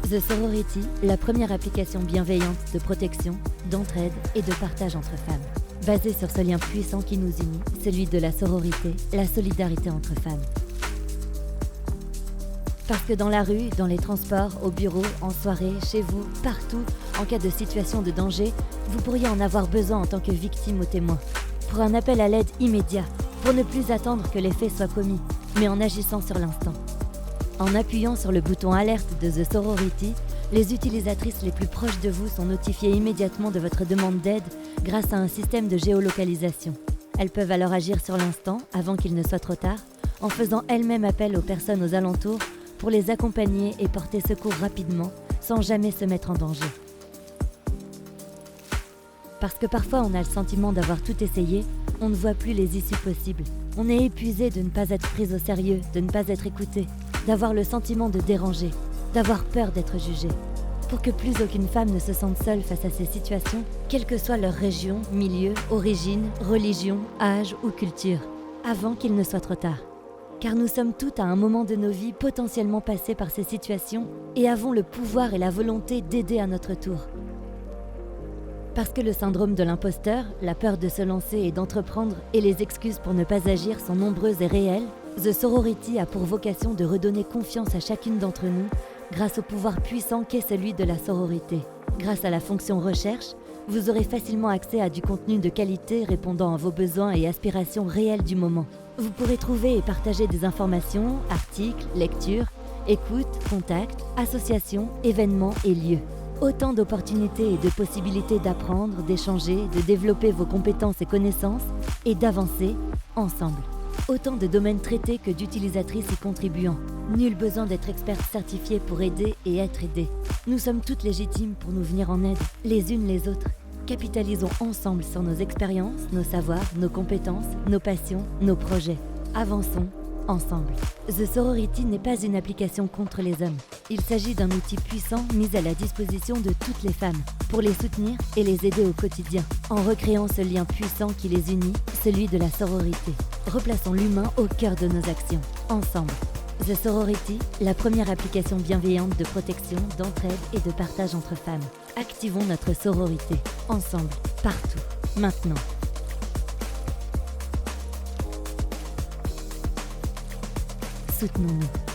The Sorority, la première application bienveillante de protection, d'entraide et de partage entre femmes. Basée sur ce lien puissant qui nous unit, celui de la sororité, la solidarité entre femmes. Parce que dans la rue, dans les transports, au bureau, en soirée, chez vous, partout, en cas de situation de danger, vous pourriez en avoir besoin en tant que victime ou témoin. Pour un appel à l'aide immédiat, pour ne plus attendre que les faits soient commis, mais en agissant sur l'instant. En appuyant sur le bouton alerte de The Sorority, les utilisatrices les plus proches de vous sont notifiées immédiatement de votre demande d'aide grâce à un système de géolocalisation. Elles peuvent alors agir sur l'instant, avant qu'il ne soit trop tard, en faisant elles-mêmes appel aux personnes aux alentours pour les accompagner et porter secours rapidement, sans jamais se mettre en danger. Parce que parfois on a le sentiment d'avoir tout essayé, on ne voit plus les issues possibles. On est épuisé de ne pas être prise au sérieux, de ne pas être écouté, d'avoir le sentiment de déranger, d'avoir peur d'être jugé. Pour que plus aucune femme ne se sente seule face à ces situations, quelle que soit leur région, milieu, origine, religion, âge ou culture, avant qu'il ne soit trop tard. Car nous sommes toutes à un moment de nos vies potentiellement passées par ces situations et avons le pouvoir et la volonté d'aider à notre tour. Parce que le syndrome de l'imposteur, la peur de se lancer et d'entreprendre et les excuses pour ne pas agir sont nombreuses et réelles, The Sorority a pour vocation de redonner confiance à chacune d'entre nous grâce au pouvoir puissant qu'est celui de la sororité. Grâce à la fonction recherche, vous aurez facilement accès à du contenu de qualité répondant à vos besoins et aspirations réelles du moment. Vous pourrez trouver et partager des informations, articles, lectures, écoutes, contacts, associations, événements et lieux. Autant d'opportunités et de possibilités d'apprendre, d'échanger, de développer vos compétences et connaissances et d'avancer ensemble. Autant de domaines traités que d'utilisatrices y contribuant. Nul besoin d'être expert certifié pour aider et être aidé. Nous sommes toutes légitimes pour nous venir en aide, les unes les autres. Capitalisons ensemble sur nos expériences, nos savoirs, nos compétences, nos passions, nos projets. Avançons ensemble. The Sorority n'est pas une application contre les hommes. Il s'agit d'un outil puissant mis à la disposition de toutes les femmes pour les soutenir et les aider au quotidien, en recréant ce lien puissant qui les unit, celui de la sororité. Replaçons l'humain au cœur de nos actions, ensemble. The Sorority, la première application bienveillante de protection, d'entraide et de partage entre femmes. Activons notre sororité, ensemble, partout, maintenant. Soutenons-nous.